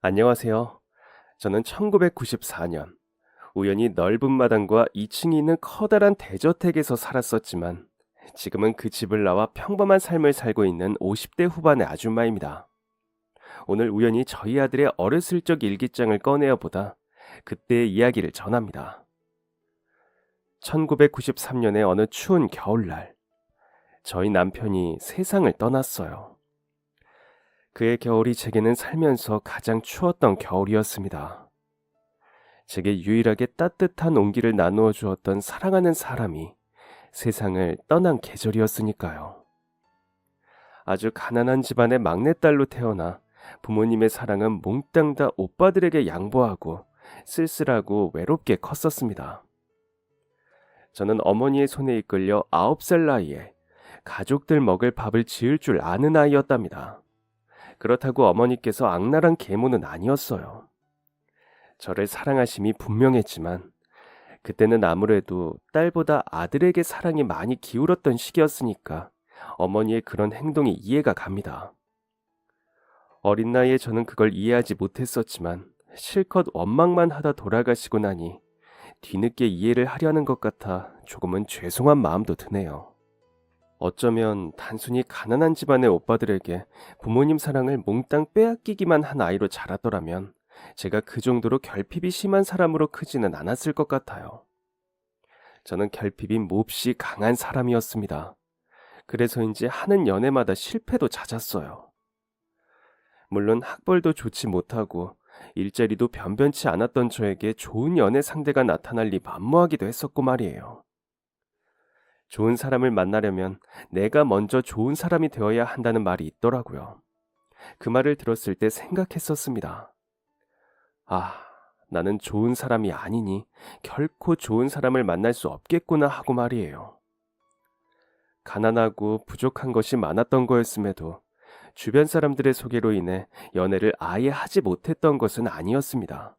안녕하세요. 저는 1994년 우연히 넓은 마당과 2층이 있는 커다란 대저택에서 살았었지만 지금은 그 집을 나와 평범한 삶을 살고 있는 50대 후반의 아줌마입니다. 오늘 우연히 저희 아들의 어렸을 적 일기장을 꺼내어 보다 그때의 이야기를 전합니다. 1993년의 어느 추운 겨울날, 저희 남편이 세상을 떠났어요. 그의 겨울이 제게는 살면서 가장 추웠던 겨울이었습니다. 제게 유일하게 따뜻한 온기를 나누어 주었던 사랑하는 사람이 세상을 떠난 계절이었으니까요. 아주 가난한 집안의 막내딸로 태어나 부모님의 사랑은 몽땅 다 오빠들에게 양보하고 쓸쓸하고 외롭게 컸었습니다. 저는 어머니의 손에 이끌려 9살 나이에 가족들 먹을 밥을 지을 줄 아는 아이였답니다. 그렇다고 어머니께서 악랄한 계모는 아니었어요. 저를 사랑하심이 분명했지만 그때는 아무래도 딸보다 아들에게 사랑이 많이 기울었던 시기였으니까 어머니의 그런 행동이 이해가 갑니다. 어린 나이에 저는 그걸 이해하지 못했었지만 실컷 원망만 하다 돌아가시고 나니 뒤늦게 이해를 하려는 것 같아 조금은 죄송한 마음도 드네요. 어쩌면 단순히 가난한 집안의 오빠들에게 부모님 사랑을 몽땅 빼앗기기만 한 아이로 자랐더라면 제가 그 정도로 결핍이 심한 사람으로 크지는 않았을 것 같아요. 저는 결핍이 몹시 강한 사람이었습니다. 그래서인지 하는 연애마다 실패도 잦았어요. 물론 학벌도 좋지 못하고 일자리도 변변치 않았던 저에게 좋은 연애 상대가 나타날 리 만무하기도 했었고 말이에요. 좋은 사람을 만나려면 내가 먼저 좋은 사람이 되어야 한다는 말이 있더라고요. 그 말을 들었을 때 생각했었습니다. 아, 나는 좋은 사람이 아니니 결코 좋은 사람을 만날 수 없겠구나 하고 말이에요. 가난하고 부족한 것이 많았던 거였음에도 주변 사람들의 소개로 인해 연애를 아예 하지 못했던 것은 아니었습니다.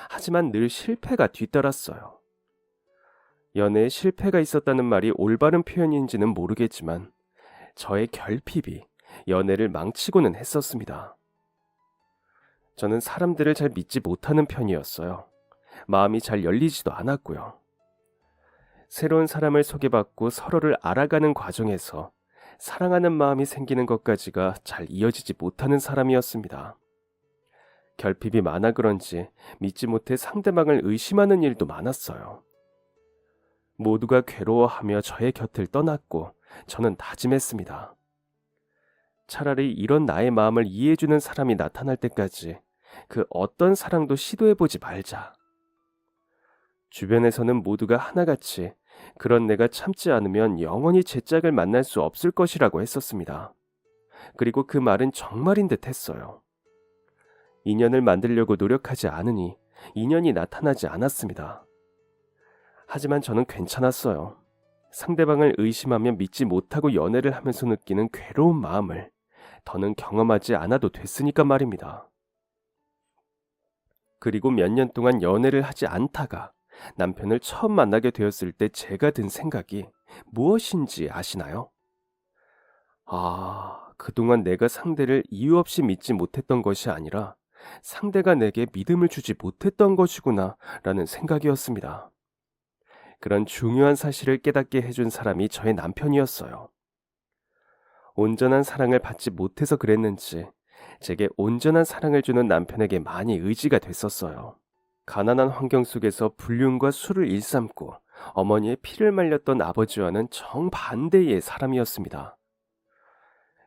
하지만 늘 실패가 뒤따랐어요. 연애에 실패가 있었다는 말이 올바른 표현인지는 모르겠지만 저의 결핍이 연애를 망치고는 했었습니다. 저는 사람들을 잘 믿지 못하는 편이었어요. 마음이 잘 열리지도 않았고요. 새로운 사람을 소개받고 서로를 알아가는 과정에서 사랑하는 마음이 생기는 것까지가 잘 이어지지 못하는 사람이었습니다. 결핍이 많아 그런지 믿지 못해 상대방을 의심하는 일도 많았어요. 모두가 괴로워하며 저의 곁을 떠났고 저는 다짐했습니다. 차라리 이런 나의 마음을 이해해주는 사람이 나타날 때까지 그 어떤 사랑도 시도해보지 말자. 주변에서는 모두가 하나같이 그런 내가 참지 않으면 영원히 제 짝을 만날 수 없을 것이라고 했었습니다. 그리고 그 말은 정말인 듯 했어요. 인연을 만들려고 노력하지 않으니 인연이 나타나지 않았습니다. 하지만 저는 괜찮았어요. 상대방을 의심하며 믿지 못하고 연애를 하면서 느끼는 괴로운 마음을 더는 경험하지 않아도 됐으니까 말입니다. 그리고 몇 년 동안 연애를 하지 않다가 남편을 처음 만나게 되었을 때 제가 든 생각이 무엇인지 아시나요? 그동안 내가 상대를 이유 없이 믿지 못했던 것이 아니라 상대가 내게 믿음을 주지 못했던 것이구나 라는 생각이었습니다. 그런 중요한 사실을 깨닫게 해준 사람이 저의 남편이었어요. 온전한 사랑을 받지 못해서 그랬는지 제게 온전한 사랑을 주는 남편에게 많이 의지가 됐었어요. 가난한 환경 속에서 불륜과 술을 일삼고 어머니의 피를 말렸던 아버지와는 정반대의 사람이었습니다.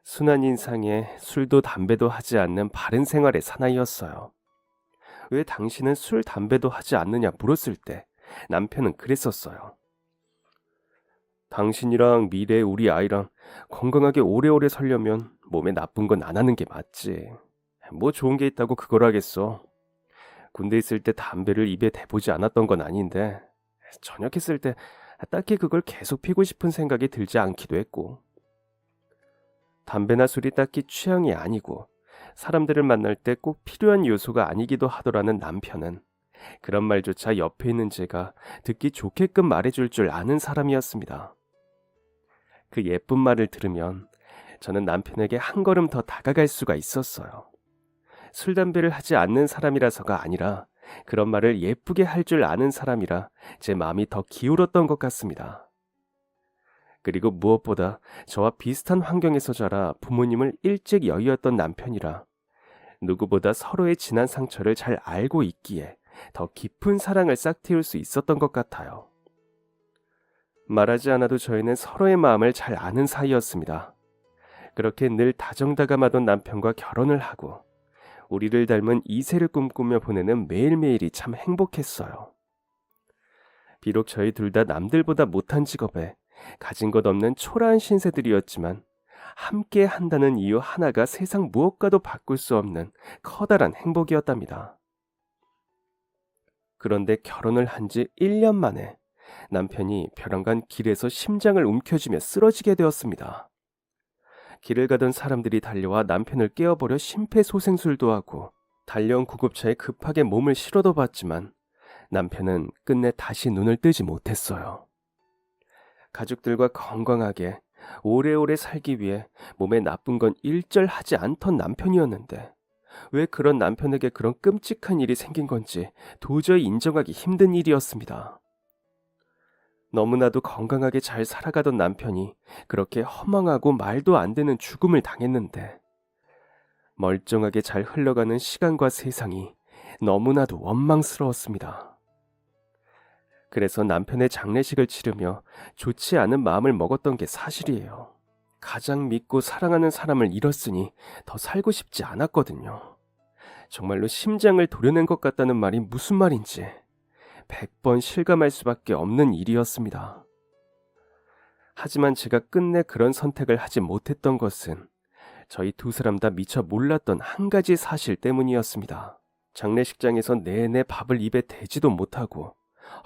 순한 인상에 술도 담배도 하지 않는 바른 생활의 사나이였어요. 왜 당신은 술, 담배도 하지 않느냐 물었을 때 남편은 그랬었어요. 당신이랑 미래의 우리 아이랑 건강하게 오래오래 살려면 몸에 나쁜 건 안 하는 게 맞지. 뭐 좋은 게 있다고 그걸 하겠어. 군대 있을 때 담배를 입에 대보지 않았던 건 아닌데 전역했을 때 딱히 그걸 계속 피고 싶은 생각이 들지 않기도 했고, 담배나 술이 딱히 취향이 아니고 사람들을 만날 때 꼭 필요한 요소가 아니기도 하더라는 남편은 그런 말조차 옆에 있는 제가 듣기 좋게끔 말해줄 줄 아는 사람이었습니다. 그 예쁜 말을 들으면 저는 남편에게 한 걸음 더 다가갈 수가 있었어요. 술, 담배를 하지 않는 사람이라서가 아니라 그런 말을 예쁘게 할 줄 아는 사람이라 제 마음이 더 기울었던 것 같습니다. 그리고 무엇보다 저와 비슷한 환경에서 자라 부모님을 일찍 여의었던 남편이라 누구보다 서로의 지난 상처를 잘 알고 있기에 더 깊은 사랑을 싹틔울 수 있었던 것 같아요. 말하지 않아도 저희는 서로의 마음을 잘 아는 사이였습니다. 그렇게 늘 다정다감하던 남편과 결혼을 하고 우리를 닮은 2세를 꿈꾸며 보내는 매일매일이 참 행복했어요. 비록 저희 둘 다 남들보다 못한 직업에 가진 것 없는 초라한 신세들이었지만 함께 한다는 이유 하나가 세상 무엇과도 바꿀 수 없는 커다란 행복이었답니다. 그런데 결혼을 한 지 1년 만에 남편이 벼랑간 길에서 심장을 움켜쥐며 쓰러지게 되었습니다. 길을 가던 사람들이 달려와 남편을 깨어버려 심폐소생술도 하고 달려온 구급차에 급하게 몸을 실어도 봤지만 남편은 끝내 다시 눈을 뜨지 못했어요. 가족들과 건강하게 오래오래 살기 위해 몸에 나쁜 건 일절 하지 않던 남편이었는데 왜 그런 남편에게 그런 끔찍한 일이 생긴 건지 도저히 인정하기 힘든 일이었습니다. 너무나도 건강하게 잘 살아가던 남편이 그렇게 허망하고 말도 안 되는 죽음을 당했는데 멀쩡하게 잘 흘러가는 시간과 세상이 너무나도 원망스러웠습니다. 그래서 남편의 장례식을 치르며 좋지 않은 마음을 먹었던 게 사실이에요. 가장 믿고 사랑하는 사람을 잃었으니 더 살고 싶지 않았거든요. 정말로 심장을 도려낸 것 같다는 말이 무슨 말인지 100번 실감할 수밖에 없는 일이었습니다. 하지만 제가 끝내 그런 선택을 하지 못했던 것은 저희 두 사람 다 미처 몰랐던 한 가지 사실 때문이었습니다. 장례식장에서 내내 밥을 입에 대지도 못하고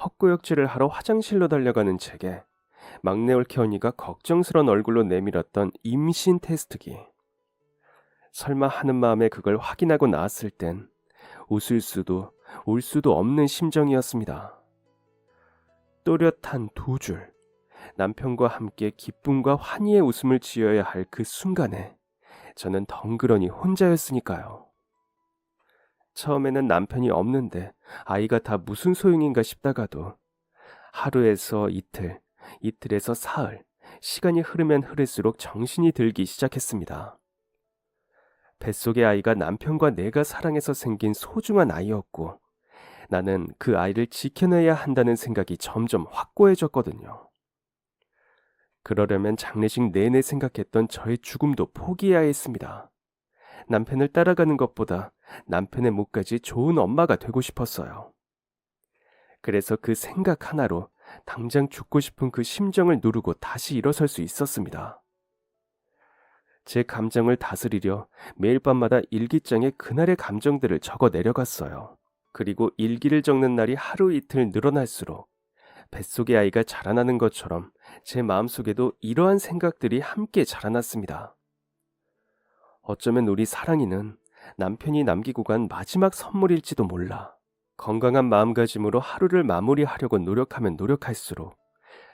헛구역질을 하러 화장실로 달려가는 제게 막내 올케 언니가 걱정스런 얼굴로 내밀었던 임신 테스트기. 설마 하는 마음에 그걸 확인하고 나왔을 땐 웃을 수도 울 수도 없는 심정이었습니다. 또렷한 두 줄, 남편과 함께 기쁨과 환희의 웃음을 지어야 할 그 순간에 저는 덩그러니 혼자였으니까요. 처음에는 남편이 없는데 아이가 다 무슨 소용인가 싶다가도 하루에서 이틀, 이틀에서 사흘, 시간이 흐르면 흐를수록 정신이 들기 시작했습니다. 뱃속의 아이가 남편과 내가 사랑해서 생긴 소중한 아이였고 나는 그 아이를 지켜내야 한다는 생각이 점점 확고해졌거든요. 그러려면 장례식 내내 생각했던 저의 죽음도 포기해야 했습니다. 남편을 따라가는 것보다 남편의 몫까지 좋은 엄마가 되고 싶었어요. 그래서 그 생각 하나로 당장 죽고 싶은 그 심정을 누르고 다시 일어설 수 있었습니다. 제 감정을 다스리려 매일 밤마다 일기장에 그날의 감정들을 적어 내려갔어요. 그리고 일기를 적는 날이 하루 이틀 늘어날수록 뱃속의 아이가 자라나는 것처럼 제 마음속에도 이러한 생각들이 함께 자라났습니다. 어쩌면 우리 사랑이는 남편이 남기고 간 마지막 선물일지도 몰라. 건강한 마음가짐으로 하루를 마무리하려고 노력하면 노력할수록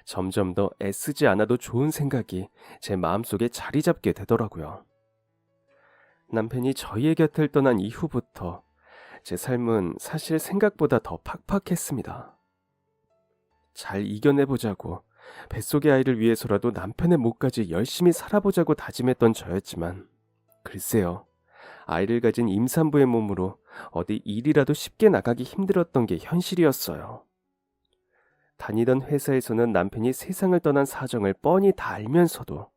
점점 더 애쓰지 않아도 좋은 생각이 제 마음속에 자리 잡게 되더라고요. 남편이 저희의 곁을 떠난 이후부터 제 삶은 사실 생각보다 더 팍팍했습니다. 잘 이겨내보자고 뱃속의 아이를 위해서라도 남편의 몫까지 열심히 살아보자고 다짐했던 저였지만 글쎄요. 아이를 가진 임산부의 몸으로 어디 일이라도 쉽게 나가기 힘들었던 게 현실이었어요. 다니던 회사에서는 남편이 세상을 떠난 사정을 뻔히 다 알면서도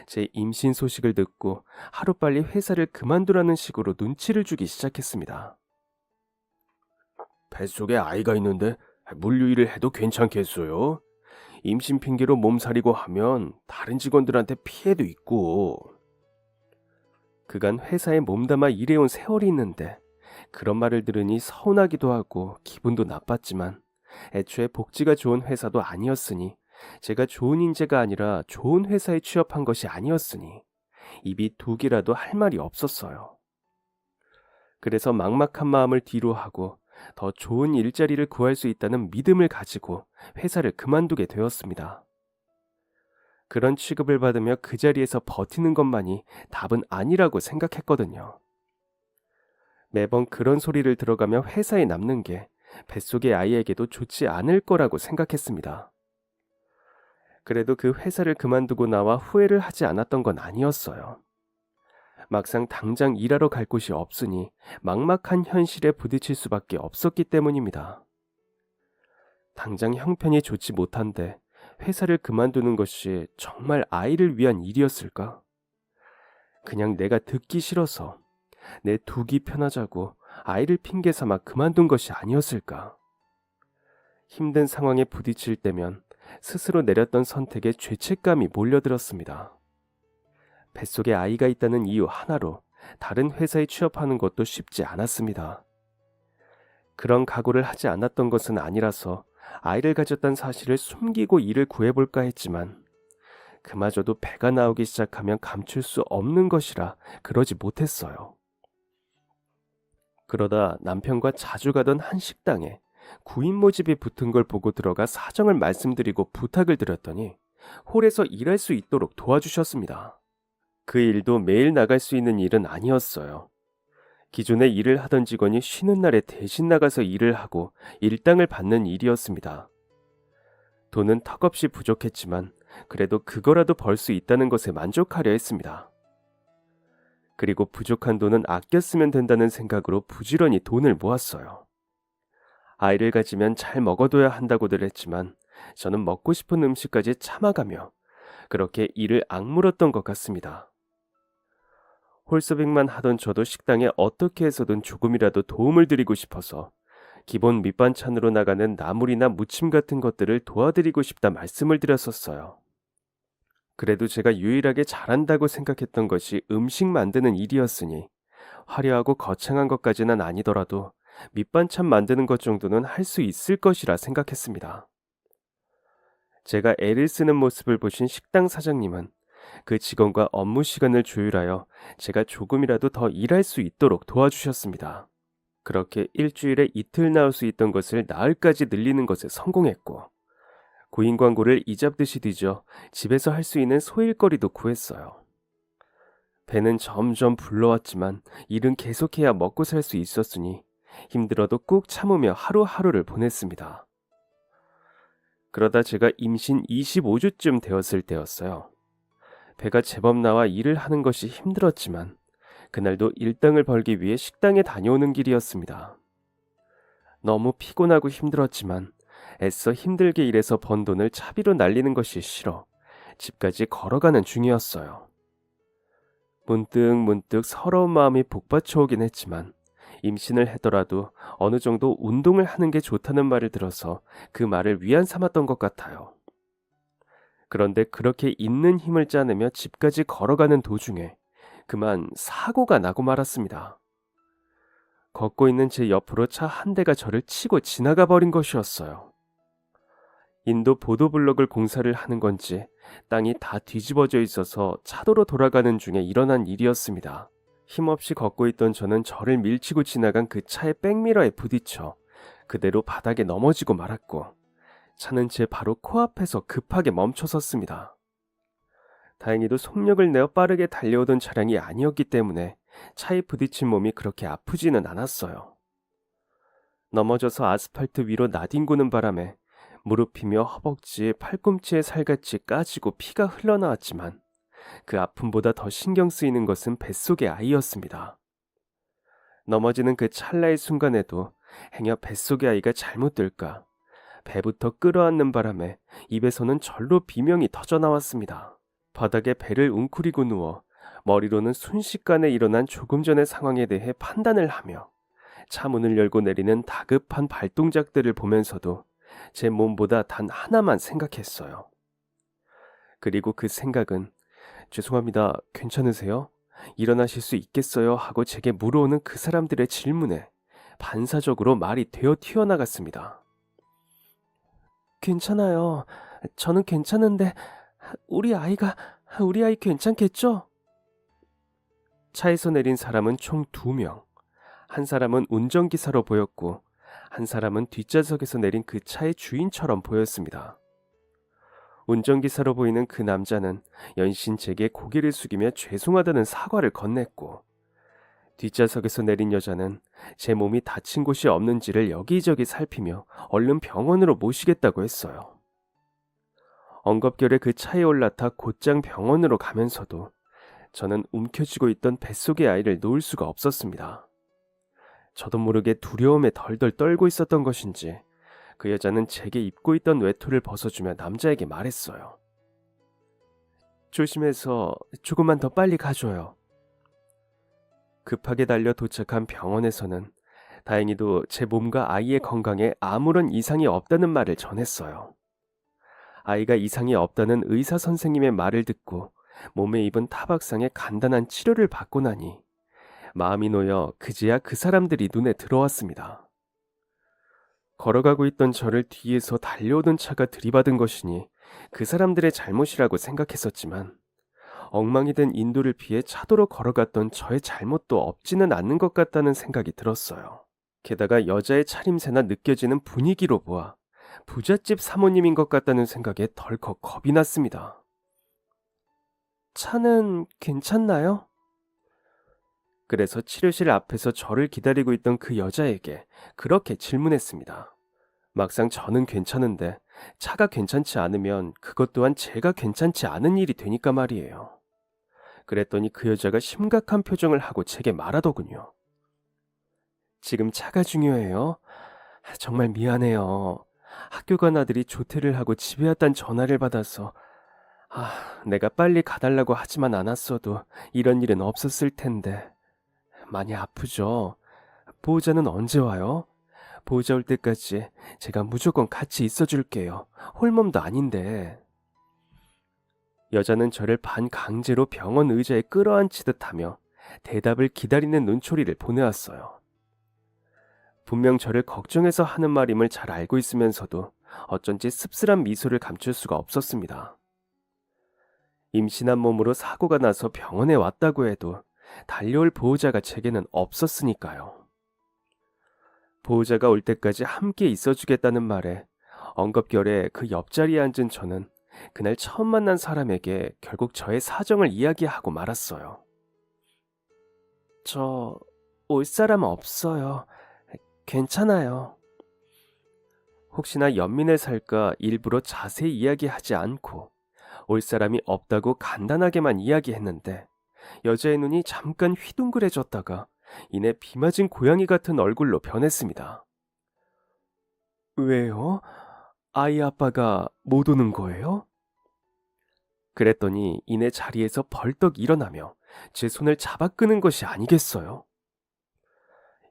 제 임신 소식을 듣고 하루빨리 회사를 그만두라는 식으로 눈치를 주기 시작했습니다. 뱃속에 아이가 있는데 물류일을 해도 괜찮겠어요? 임신 핑계로 몸살이고 하면 다른 직원들한테 피해도 있고. 그간 회사에 몸담아 일해온 세월이 있는데 그런 말을 들으니 서운하기도 하고 기분도 나빴지만 애초에 복지가 좋은 회사도 아니었으니 제가 좋은 인재가 아니라 좋은 회사에 취업한 것이 아니었으니 입이 두 개라도 할 말이 없었어요. 그래서 막막한 마음을 뒤로 하고 더 좋은 일자리를 구할 수 있다는 믿음을 가지고 회사를 그만두게 되었습니다. 그런 취급을 받으며 그 자리에서 버티는 것만이 답은 아니라고 생각했거든요. 매번 그런 소리를 들어가며 회사에 남는 게 뱃속의 아이에게도 좋지 않을 거라고 생각했습니다. 그래도 그 회사를 그만두고 나와 후회를 하지 않았던 건 아니었어요. 막상 당장 일하러 갈 곳이 없으니 막막한 현실에 부딪힐 수밖에 없었기 때문입니다. 당장 형편이 좋지 못한데 회사를 그만두는 것이 정말 아이를 위한 일이었을까? 그냥 내가 듣기 싫어서 내 두기 편하자고 아이를 핑계 삼아 그만둔 것이 아니었을까? 힘든 상황에 부딪힐 때면 스스로 내렸던 선택에 죄책감이 몰려들었습니다. 뱃속에 아이가 있다는 이유 하나로 다른 회사에 취업하는 것도 쉽지 않았습니다. 그런 각오를 하지 않았던 것은 아니라서 아이를 가졌다는 사실을 숨기고 일을 구해볼까 했지만 그마저도 배가 나오기 시작하면 감출 수 없는 것이라 그러지 못했어요. 그러다 남편과 자주 가던 한 식당에 구인 모집이 붙은 걸 보고 들어가 사정을 말씀드리고 부탁을 드렸더니 홀에서 일할 수 있도록 도와주셨습니다. 그 일도 매일 나갈 수 있는 일은 아니었어요. 기존에 일을 하던 직원이 쉬는 날에 대신 나가서 일을 하고 일당을 받는 일이었습니다. 돈은 턱없이 부족했지만 그래도 그거라도 벌 수 있다는 것에 만족하려 했습니다. 그리고 부족한 돈은 아껴 쓰면 된다는 생각으로 부지런히 돈을 모았어요. 아이를 가지면 잘 먹어둬야 한다고들 했지만 저는 먹고 싶은 음식까지 참아가며 그렇게 일을 악물었던 것 같습니다. 홀서빙만 하던 저도 식당에 어떻게 해서든 조금이라도 도움을 드리고 싶어서 기본 밑반찬으로 나가는 나물이나 무침 같은 것들을 도와드리고 싶다 말씀을 드렸었어요. 그래도 제가 유일하게 잘한다고 생각했던 것이 음식 만드는 일이었으니 화려하고 거창한 것까지는 아니더라도 밑반찬 만드는 것 정도는 할 수 있을 것이라 생각했습니다. 제가 애를 쓰는 모습을 보신 식당 사장님은 그 직원과 업무 시간을 조율하여 제가 조금이라도 더 일할 수 있도록 도와주셨습니다. 그렇게 일주일에 이틀 나올 수 있던 것을 나흘까지 늘리는 것에 성공했고 구인 광고를 이잡듯이 뒤져 집에서 할 수 있는 소일거리도 구했어요. 배는 점점 불러왔지만 일은 계속해야 먹고 살 수 있었으니 힘들어도 꾹 참으며 하루하루를 보냈습니다. 그러다 제가 임신 25주쯤 되었을 때였어요. 배가 제법 나와 일을 하는 것이 힘들었지만 그날도 일당을 벌기 위해 식당에 다녀오는 길이었습니다. 너무 피곤하고 힘들었지만 애써 힘들게 일해서 번 돈을 차비로 날리는 것이 싫어 집까지 걸어가는 중이었어요. 문득 서러운 마음이 복받쳐오긴 했지만 임신을 하더라도 어느 정도 운동을 하는 게 좋다는 말을 들어서 그 말을 위안 삼았던 것 같아요. 그런데 그렇게 있는 힘을 짜내며 집까지 걸어가는 도중에 그만 사고가 나고 말았습니다. 걷고 있는 제 옆으로 차 한 대가 저를 치고 지나가 버린 것이었어요. 인도 보도블록을 공사를 하는 건지 땅이 다 뒤집어져 있어서 차도로 돌아가는 중에 일어난 일이었습니다. 힘없이 걷고 있던 저는 저를 밀치고 지나간 그 차의 백미러에 부딪혀 그대로 바닥에 넘어지고 말았고 차는 제 바로 코앞에서 급하게 멈춰섰습니다. 다행히도 속력을 내어 빠르게 달려오던 차량이 아니었기 때문에 차에 부딪힌 몸이 그렇게 아프지는 않았어요. 넘어져서 아스팔트 위로 나뒹구는 바람에 무릎이며 허벅지, 팔꿈치에 살같이 까지고 피가 흘러나왔지만 그 아픔보다 더 신경 쓰이는 것은 뱃속의 아이였습니다. 넘어지는 그 찰나의 순간에도 행여 뱃속의 아이가 잘못될까 배부터 끌어안는 바람에 입에서는 절로 비명이 터져나왔습니다. 바닥에 배를 웅크리고 누워 머리로는 순식간에 일어난 조금 전의 상황에 대해 판단을 하며 차 문을 열고 내리는 다급한 발동작들을 보면서도 제 몸보다 단 하나만 생각했어요. 그리고 그 생각은 죄송합니다. 괜찮으세요? 일어나실 수 있겠어요? 하고 제게 물어오는 그 사람들의 질문에 반사적으로 말이 되어 튀어나갔습니다. 괜찮아요. 저는 괜찮은데 우리 아이 괜찮겠죠? 차에서 내린 사람은 총 2명. 한 사람은 운전기사로 보였고 한 사람은 뒷좌석에서 내린 그 차의 주인처럼 보였습니다. 운전기사로 보이는 그 남자는 연신 제게 고개를 숙이며 죄송하다는 사과를 건넸고 뒷좌석에서 내린 여자는 제 몸이 다친 곳이 없는지를 여기저기 살피며 얼른 병원으로 모시겠다고 했어요. 엉겁결에 그 차에 올라타 곧장 병원으로 가면서도 저는 움켜쥐고 있던 뱃속의 아이를 놓을 수가 없었습니다. 저도 모르게 두려움에 덜덜 떨고 있었던 것인지 그 여자는 제게 입고 있던 외투를 벗어주며 남자에게 말했어요. 조심해서 조금만 더 빨리 가줘요. 급하게 달려 도착한 병원에서는 다행히도 제 몸과 아이의 건강에 아무런 이상이 없다는 말을 전했어요. 아이가 이상이 없다는 의사 선생님의 말을 듣고 몸에 입은 타박상에 간단한 치료를 받고 나니 마음이 놓여 그제야 그 사람들이 눈에 들어왔습니다. 걸어가고 있던 저를 뒤에서 달려오던 차가 들이받은 것이니 그 사람들의 잘못이라고 생각했었지만 엉망이 된 인도를 피해 차도로 걸어갔던 저의 잘못도 없지는 않는 것 같다는 생각이 들었어요. 게다가 여자의 차림새나 느껴지는 분위기로 보아 부잣집 사모님인 것 같다는 생각에 덜컥 겁이 났습니다. 차는 괜찮나요? 그래서 치료실 앞에서 저를 기다리고 있던 그 여자에게 그렇게 질문했습니다. 막상 저는 괜찮은데 차가 괜찮지 않으면 그것 또한 제가 괜찮지 않은 일이 되니까 말이에요. 그랬더니 그 여자가 심각한 표정을 하고 제게 말하더군요. 지금 차가 중요해요? 정말 미안해요. 학교 간 아들이 조퇴를 하고 집에 왔단 전화를 받아서 내가 빨리 가달라고 하지만 않았어도 이런 일은 없었을 텐데. 많이 아프죠? 보호자는 언제 와요? 보호자 올 때까지 제가 무조건 같이 있어줄게요. 홀몸도 아닌데. 여자는 저를 반강제로 병원 의자에 끌어안치듯 하며 대답을 기다리는 눈초리를 보내왔어요. 분명 저를 걱정해서 하는 말임을 잘 알고 있으면서도 어쩐지 씁쓸한 미소를 감출 수가 없었습니다. 임신한 몸으로 사고가 나서 병원에 왔다고 해도 달려올 보호자가 제게는 없었으니까요. 보호자가 올 때까지 함께 있어주겠다는 말에 엉겁결에 그 옆자리에 앉은 저는 그날 처음 만난 사람에게 결국 저의 사정을 이야기하고 말았어요. 저 올 사람 없어요. 괜찮아요. 혹시나 연민을 살까 일부러 자세히 이야기하지 않고 올 사람이 없다고 간단하게만 이야기했는데 여자의 눈이 잠깐 휘둥그레졌다가 이내 비 맞은 고양이 같은 얼굴로 변했습니다. 왜요? 아이 아빠가 못 오는 거예요? 그랬더니 이내 자리에서 벌떡 일어나며 제 손을 잡아 끄는 것이 아니겠어요?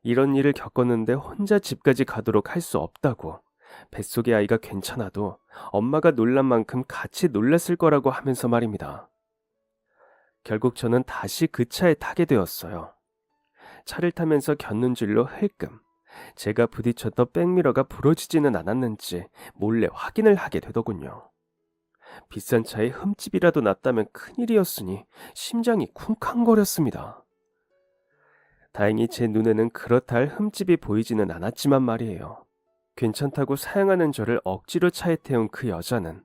이런 일을 겪었는데 혼자 집까지 가도록 할 수 없다고, 뱃속의 아이가 괜찮아도 엄마가 놀란 만큼 같이 놀랐을 거라고 하면서 말입니다. 결국 저는 다시 그 차에 타게 되었어요. 차를 타면서 곁눈질로 흘끔 제가 부딪혔던 백미러가 부러지지는 않았는지 몰래 확인을 하게 되더군요. 비싼 차에 흠집이라도 났다면 큰일이었으니 심장이 쿵쾅거렸습니다. 다행히 제 눈에는 그렇다 할 흠집이 보이지는 않았지만 말이에요. 괜찮다고 사양하는 저를 억지로 차에 태운 그 여자는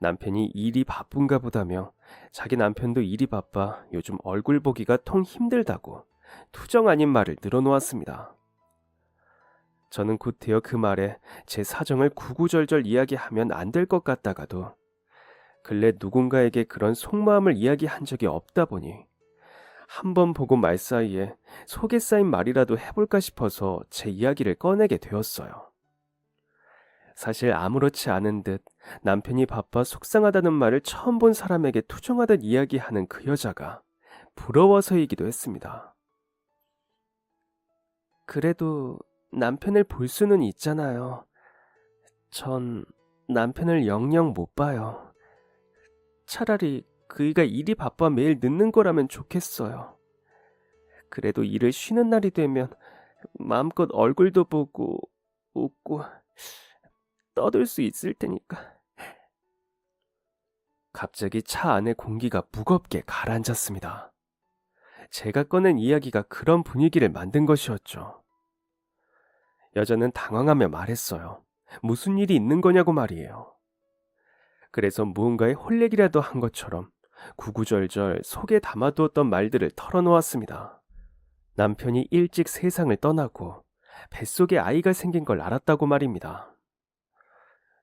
남편이 일이 바쁜가 보다며 자기 남편도 일이 바빠 요즘 얼굴 보기가 통 힘들다고 투정 아닌 말을 늘어놓았습니다. 저는 곧이어 그 말에 제 사정을 구구절절 이야기하면 안 될 것 같다가도 근래 누군가에게 그런 속마음을 이야기한 적이 없다 보니 한 번 보고 말 사이에 속에 쌓인 말이라도 해볼까 싶어서 제 이야기를 꺼내게 되었어요. 사실 아무렇지 않은 듯 남편이 바빠 속상하다는 말을 처음 본 사람에게 투정하듯 이야기하는 그 여자가 부러워서이기도 했습니다. 그래도 남편을 볼 수는 있잖아요. 전 남편을 영영 못 봐요. 차라리 그이가 일이 바빠 매일 늦는 거라면 좋겠어요. 그래도 일을 쉬는 날이 되면 마음껏 얼굴도 보고 웃고 떠들 수 있을 테니까. 갑자기 차 안의 공기가 무겁게 가라앉았습니다. 제가 꺼낸 이야기가 그런 분위기를 만든 것이었죠. 여자는 당황하며 말했어요. 무슨 일이 있는 거냐고 말이에요. 그래서 무언가에 홀레기라도 한 것처럼 구구절절 속에 담아두었던 말들을 털어놓았습니다. 남편이 일찍 세상을 떠나고 뱃속에 아이가 생긴 걸 알았다고 말입니다.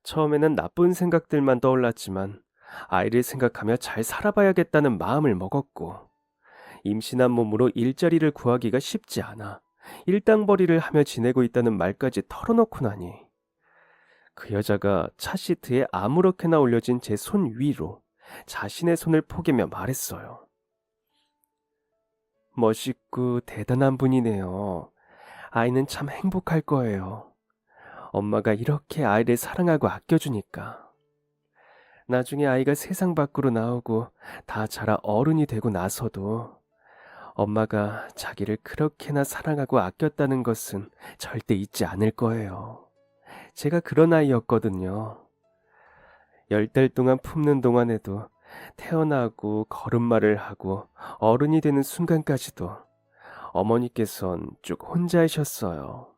처음에는 나쁜 생각들만 떠올랐지만 아이를 생각하며 잘 살아봐야겠다는 마음을 먹었고, 임신한 몸으로 일자리를 구하기가 쉽지 않아 일당벌이를 하며 지내고 있다는 말까지 털어놓고 나니, 그 여자가 차 시트에 아무렇게나 올려진 제 손 위로 자신의 손을 포개며 말했어요. 멋있고 대단한 분이네요. 아이는 참 행복할 거예요. 엄마가 이렇게 아이를 사랑하고 아껴주니까. 나중에 아이가 세상 밖으로 나오고 다 자라 어른이 되고 나서도 엄마가 자기를 그렇게나 사랑하고 아꼈다는 것은 절대 잊지 않을 거예요. 제가 그런 아이였거든요. 10달 동안 품는 동안에도 태어나고 걸음마를 하고 어른이 되는 순간까지도 어머니께선 쭉 혼자이셨어요.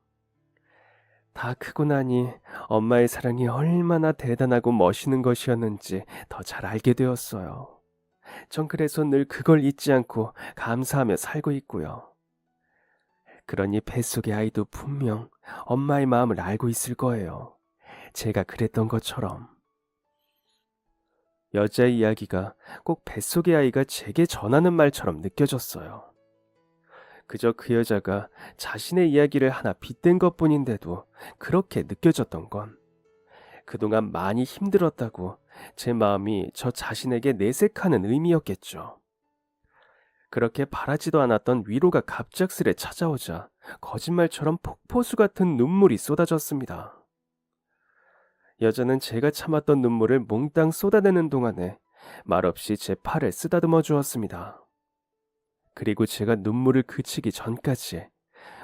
다 크고 나니 엄마의 사랑이 얼마나 대단하고 멋있는 것이었는지 더 잘 알게 되었어요. 전 그래서 늘 그걸 잊지 않고 감사하며 살고 있고요. 그러니 뱃속의 아이도 분명 엄마의 마음을 알고 있을 거예요. 제가 그랬던 것처럼. 여자의 이야기가 꼭 뱃속의 아이가 제게 전하는 말처럼 느껴졌어요. 그저 그 여자가 자신의 이야기를 하나 빗댄 것뿐인데도 그렇게 느껴졌던 건, 그동안 많이 힘들었다고 제 마음이 저 자신에게 내색하는 의미였겠죠. 그렇게 바라지도 않았던 위로가 갑작스레 찾아오자 거짓말처럼 폭포수 같은 눈물이 쏟아졌습니다. 여자는 제가 참았던 눈물을 몽땅 쏟아내는 동안에 말없이 제 팔을 쓰다듬어 주었습니다. 그리고 제가 눈물을 그치기 전까지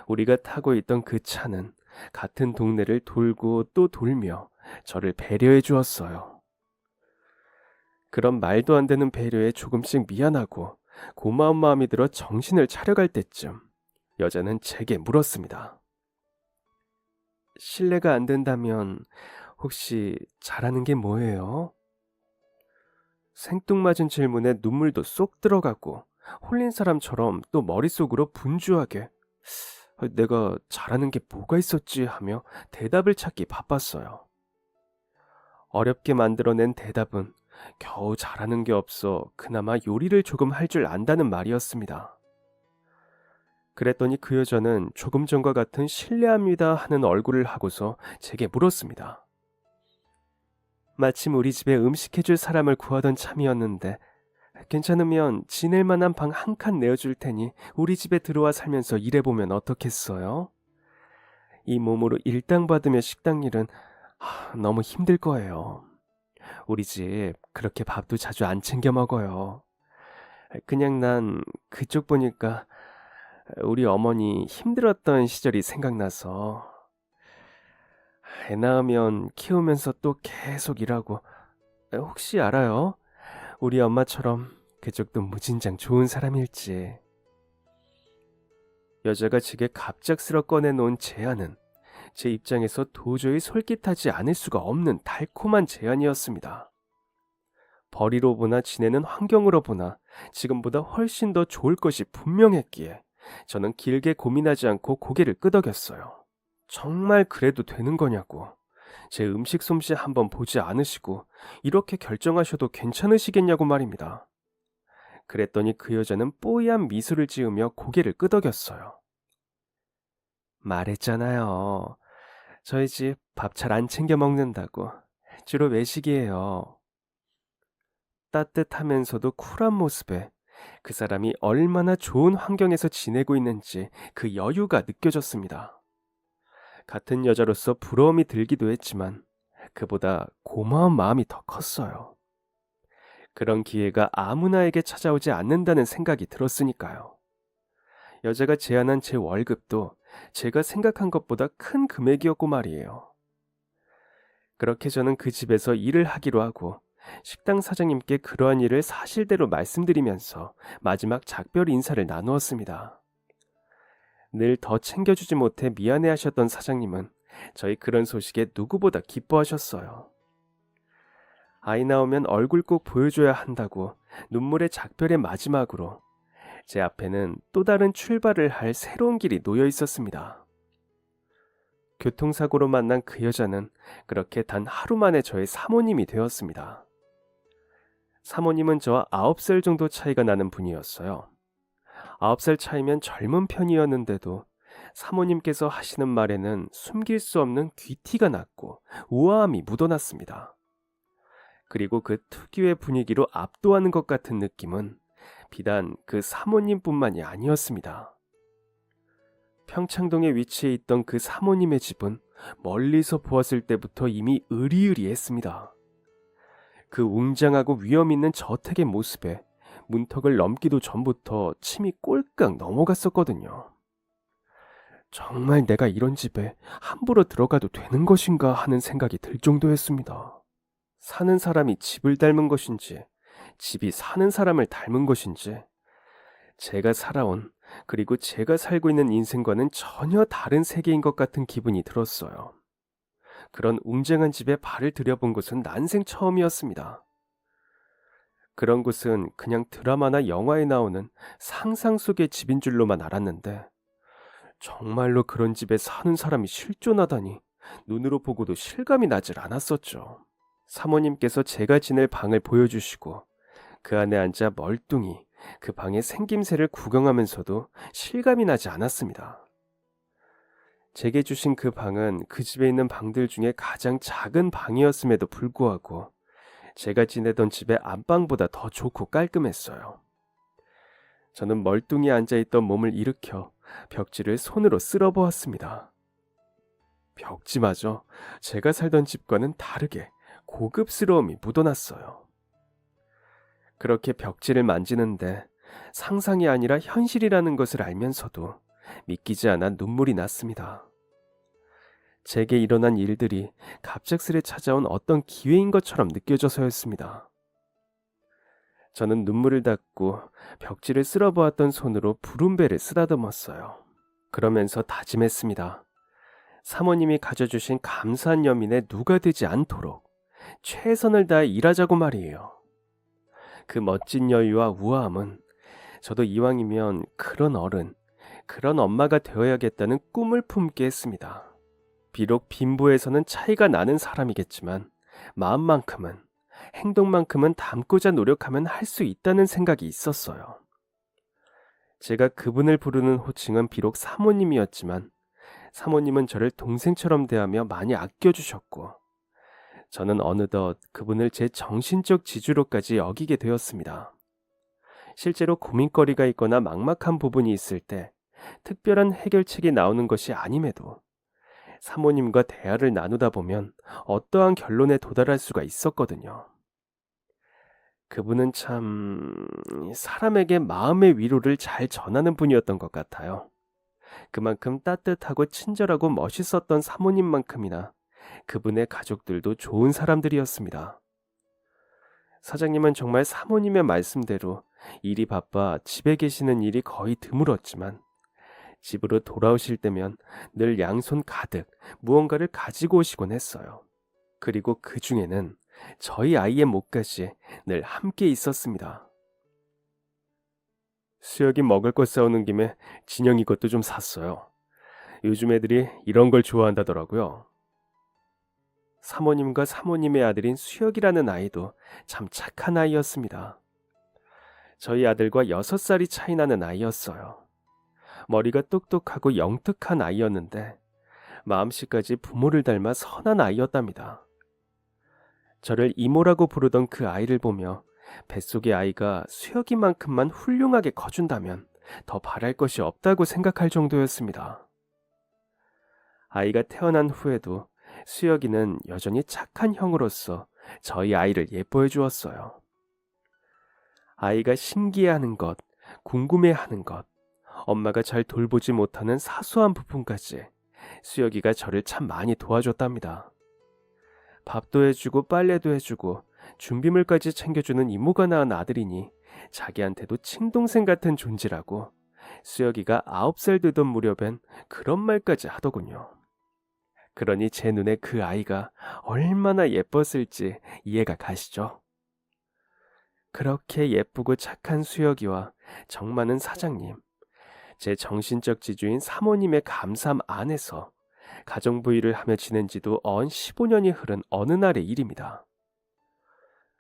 우리가 타고 있던 그 차는 같은 동네를 돌고 또 돌며 저를 배려해 주었어요. 그런 말도 안 되는 배려에 조금씩 미안하고 고마운 마음이 들어 정신을 차려갈 때쯤 여자는 제게 물었습니다. 실례가 안 된다면 혹시 잘하는 게 뭐예요? 생뚱맞은 질문에 눈물도 쏙 들어가고 홀린 사람처럼 또 머릿속으로 분주하게 내가 잘하는 게 뭐가 있었지 하며 대답을 찾기 바빴어요. 어렵게 만들어낸 대답은 겨우 잘하는 게 없어 그나마 요리를 조금 할 줄 안다는 말이었습니다. 그랬더니 그 여자는 조금 전과 같은 실례합니다 하는 얼굴을 하고서 제게 물었습니다. 마침 우리 집에 음식해줄 사람을 구하던 참이었는데 괜찮으면 지낼 만한 방 한 칸 내어줄 테니 우리 집에 들어와 살면서 일해보면 어떻겠어요? 이 몸으로 일당 받으며 식당 일은 너무 힘들 거예요. 우리 집 그렇게 밥도 자주 안 챙겨 먹어요. 그냥 난 그쪽 보니까 우리 어머니 힘들었던 시절이 생각나서, 애 낳으면 키우면서 또 계속 일하고, 혹시 알아요? 우리 엄마처럼 그쪽도 무진장 좋은 사람일지. 여자가 제게 갑작스러 꺼내놓은 제안은 제 입장에서 도저히 솔깃하지 않을 수가 없는 달콤한 제안이었습니다. 벌이로 보나 지내는 환경으로 보나 지금보다 훨씬 더 좋을 것이 분명했기에 저는 길게 고민하지 않고 고개를 끄덕였어요. 정말 그래도 되는 거냐고. 제 음식 솜씨 한번 보지 않으시고 이렇게 결정하셔도 괜찮으시겠냐고 말입니다. 그랬더니 그 여자는 뽀얀 미소를 지으며 고개를 끄덕였어요. 말했잖아요. 저희 집 밥 잘 안 챙겨 먹는다고. 주로 외식이에요. 따뜻하면서도 쿨한 모습에 그 사람이 얼마나 좋은 환경에서 지내고 있는지 그 여유가 느껴졌습니다. 같은 여자로서 부러움이 들기도 했지만 그보다 고마운 마음이 더 컸어요. 그런 기회가 아무나에게 찾아오지 않는다는 생각이 들었으니까요. 여자가 제안한 제 월급도 제가 생각한 것보다 큰 금액이었고 말이에요. 그렇게 저는 그 집에서 일을 하기로 하고 식당 사장님께 그러한 일을 사실대로 말씀드리면서 마지막 작별 인사를 나누었습니다. 늘 더 챙겨주지 못해 미안해하셨던 사장님은 저희 그런 소식에 누구보다 기뻐하셨어요. 아이 나오면 얼굴 꼭 보여줘야 한다고 눈물의 작별의 마지막으로 제 앞에는 또 다른 출발을 할 새로운 길이 놓여 있었습니다. 교통사고로 만난 그 여자는 그렇게 단 하루 만에 저의 사모님이 되었습니다. 사모님은 저와 9살 정도 차이가 나는 분이었어요. 9살 차이면 젊은 편이었는데도 사모님께서 하시는 말에는 숨길 수 없는 귀티가 났고 우아함이 묻어났습니다. 그리고 그 특유의 분위기로 압도하는 것 같은 느낌은 비단 그 사모님뿐만이 아니었습니다. 평창동에 위치해 있던 그 사모님의 집은 멀리서 보았을 때부터 이미 으리으리했습니다. 그 웅장하고 위험 있는 저택의 모습에 문턱을 넘기도 전부터 침이 꼴깍 넘어갔었거든요. 정말 내가 이런 집에 함부로 들어가도 되는 것인가 하는 생각이 들 정도였습니다. 사는 사람이 집을 닮은 것인지, 집이 사는 사람을 닮은 것인지, 제가 살아온, 그리고 제가 살고 있는 인생과는 전혀 다른 세계인 것 같은 기분이 들었어요. 그런 웅장한 집에 발을 들여본 것은 난생 처음이었습니다. 그런 곳은 그냥 드라마나 영화에 나오는 상상 속의 집인 줄로만 알았는데, 정말로 그런 집에 사는 사람이 실존하다니 눈으로 보고도 실감이 나질 않았었죠. 사모님께서 제가 지낼 방을 보여주시고 그 안에 앉아 멀뚱히 그 방의 생김새를 구경하면서도 실감이 나지 않았습니다. 제게 주신 그 방은 그 집에 있는 방들 중에 가장 작은 방이었음에도 불구하고 제가 지내던 집의 안방보다 더 좋고 깔끔했어요. 저는 멀뚱히 앉아있던 몸을 일으켜 벽지를 손으로 쓸어보았습니다. 벽지마저 제가 살던 집과는 다르게 고급스러움이 묻어났어요. 그렇게 벽지를 만지는데 상상이 아니라 현실이라는 것을 알면서도 믿기지 않아 눈물이 났습니다. 제게 일어난 일들이 갑작스레 찾아온 어떤 기회인 것처럼 느껴져서였습니다. 저는 눈물을 닦고 벽지를 쓸어보았던 손으로 부름배를 쓰다듬었어요. 그러면서 다짐했습니다. 사모님이 가져주신 감사한 여민에 누가 되지 않도록 최선을 다해 일하자고 말이에요. 그 멋진 여유와 우아함은 저도 이왕이면 그런 어른, 그런 엄마가 되어야겠다는 꿈을 품게 했습니다. 비록 빈부에서는 차이가 나는 사람이겠지만 마음만큼은, 행동만큼은 닮고자 노력하면 할 수 있다는 생각이 있었어요. 제가 그분을 부르는 호칭은 비록 사모님이었지만 사모님은 저를 동생처럼 대하며 많이 아껴주셨고 저는 어느덧 그분을 제 정신적 지주로까지 여기게 되었습니다. 실제로 고민거리가 있거나 막막한 부분이 있을 때 특별한 해결책이 나오는 것이 아님에도 사모님과 대화를 나누다 보면 어떠한 결론에 도달할 수가 있었거든요. 그분은 참 사람에게 마음의 위로를 잘 전하는 분이었던 것 같아요. 그만큼 따뜻하고 친절하고 멋있었던 사모님만큼이나 그분의 가족들도 좋은 사람들이었습니다. 사장님은 정말 사모님의 말씀대로 일이 바빠 집에 계시는 일이 거의 드물었지만 집으로 돌아오실 때면 늘 양손 가득 무언가를 가지고 오시곤 했어요. 그리고 그 중에는 저희 아이의 목까지 늘 함께 있었습니다. 수혁이 먹을 것 사오는 김에 진영이 것도 좀 샀어요. 요즘 애들이 이런 걸 좋아한다더라고요. 사모님과 사모님의 아들인 수혁이라는 아이도 참 착한 아이였습니다. 저희 아들과 6살이 차이 나는 아이였어요. 머리가 똑똑하고 영특한 아이였는데 마음씨까지 부모를 닮아 선한 아이였답니다. 저를 이모라고 부르던 그 아이를 보며 뱃속의 아이가 수혁이만큼만 훌륭하게 커준다면 더 바랄 것이 없다고 생각할 정도였습니다. 아이가 태어난 후에도 수혁이는 여전히 착한 형으로서 저희 아이를 예뻐해 주었어요. 아이가 신기해하는 것, 궁금해하는 것, 엄마가 잘 돌보지 못하는 사소한 부분까지 수혁이가 저를 참 많이 도와줬답니다. 밥도 해주고 빨래도 해주고 준비물까지 챙겨주는 이모가 낳은 아들이니 자기한테도 친동생 같은 존재라고 수혁이가 9살 되던 무렵엔 그런 말까지 하더군요. 그러니 제 눈에 그 아이가 얼마나 예뻤을지 이해가 가시죠? 그렇게 예쁘고 착한 수혁이와 정 많은 사장님, 제 정신적 지주인 사모님의 감삼 안에서 가정부일을 하며 지낸 지도 언 15년이 흐른 어느 날의 일입니다.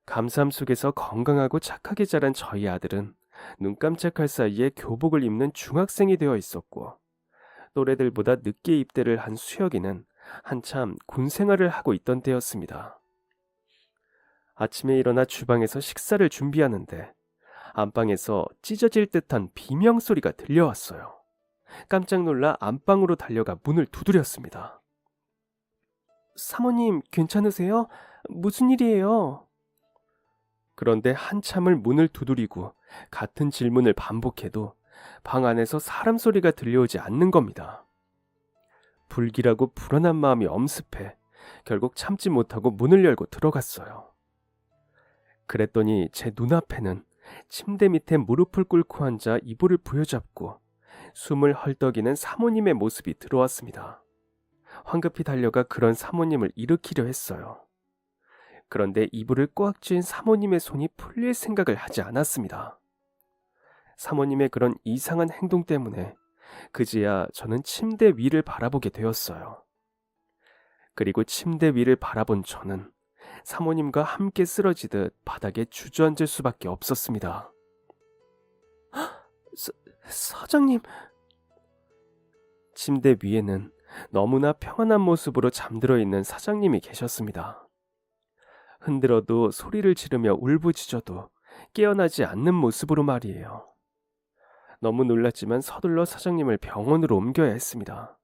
감삼 속에서 건강하고 착하게 자란 저희 아들은 눈 깜짝할 사이에 교복을 입는 중학생이 되어 있었고, 또래들보다 늦게 입대를 한 수혁이는 한참 군 생활을 하고 있던 때였습니다. 아침에 일어나 주방에서 식사를 준비하는데 안방에서 찢어질 듯한 비명 소리가 들려왔어요. 깜짝 놀라 안방으로 달려가 문을 두드렸습니다. 사모님, 괜찮으세요? 무슨 일이에요? 그런데 한참을 문을 두드리고 같은 질문을 반복해도 방 안에서 사람 소리가 들려오지 않는 겁니다. 불길하고 불안한 마음이 엄습해 결국 참지 못하고 문을 열고 들어갔어요. 그랬더니 제 눈앞에는 침대 밑에 무릎을 꿇고 앉아 이불을 부여잡고 숨을 헐떡이는 사모님의 모습이 들어왔습니다. 황급히 달려가 그런 사모님을 일으키려 했어요. 그런데 이불을 꽉 쥔 사모님의 손이 풀릴 생각을 하지 않았습니다. 사모님의 그런 이상한 행동 때문에 그제야 저는 침대 위를 바라보게 되었어요. 그리고 침대 위를 바라본 저는 사모님과 함께 쓰러지듯 바닥에 주저앉을 수밖에 없었습니다. 사장님! 침대 위에는 너무나 평안한 모습으로 잠들어 있는 사장님이 계셨습니다. 흔들어도 소리를 지르며 울부짖어도 깨어나지 않는 모습으로 말이에요. 너무 놀랐지만 서둘러 사장님을 병원으로 옮겨야 했습니다.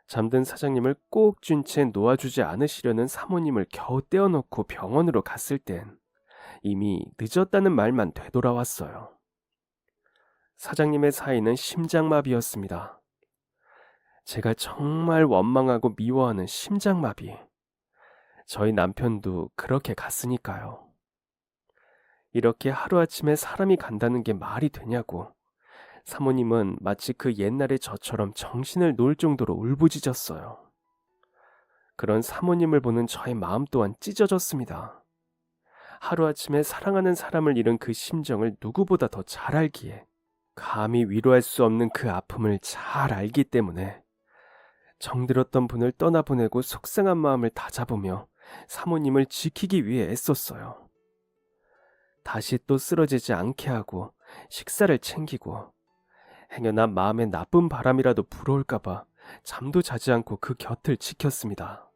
잠든 사장님을 꼭 쥔 채 놓아주지 않으시려는 사모님을 겨우 떼어놓고 병원으로 갔을 땐 이미 늦었다는 말만 되돌아왔어요. 사장님의 사인은 심장마비였습니다. 제가 정말 원망하고 미워하는 심장마비. 저희 남편도 그렇게 갔으니까요. 이렇게 하루아침에 사람이 간다는 게 말이 되냐고. 사모님은 마치 그 옛날의 저처럼 정신을 놓을 정도로 울부짖었어요. 그런 사모님을 보는 저의 마음 또한 찢어졌습니다. 하루아침에 사랑하는 사람을 잃은 그 심정을 누구보다 더 잘 알기에, 감히 위로할 수 없는 그 아픔을 잘 알기 때문에 정들었던 분을 떠나보내고 속상한 마음을 다잡으며 사모님을 지키기 위해 애썼어요. 다시 또 쓰러지지 않게 하고 식사를 챙기고, 행여나 마음에 나쁜 바람이라도 불어올까봐 잠도 자지 않고 그 곁을 지켰습니다.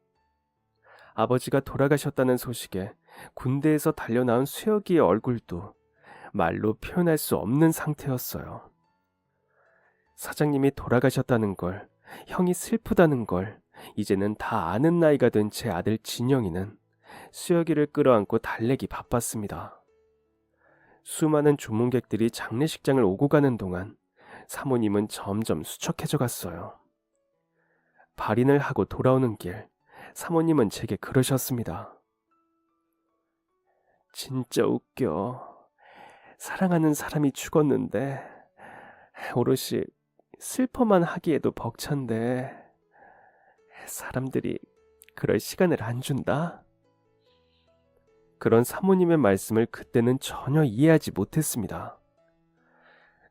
아버지가 돌아가셨다는 소식에 군대에서 달려나온 수혁이의 얼굴도 말로 표현할 수 없는 상태였어요. 사장님이 돌아가셨다는 걸, 형이 슬프다는 걸 이제는 다 아는 나이가 된 제 아들 진영이는 수혁이를 끌어안고 달래기 바빴습니다. 수많은 조문객들이 장례식장을 오고 가는 동안 사모님은 점점 수척해져 갔어요. 발인을 하고 돌아오는 길, 사모님은 제게 그러셨습니다. 진짜 웃겨. 사랑하는 사람이 죽었는데 오롯이 슬퍼만 하기에도 벅찬데 사람들이 그럴 시간을 안 준다? 그런 사모님의 말씀을 그때는 전혀 이해하지 못했습니다.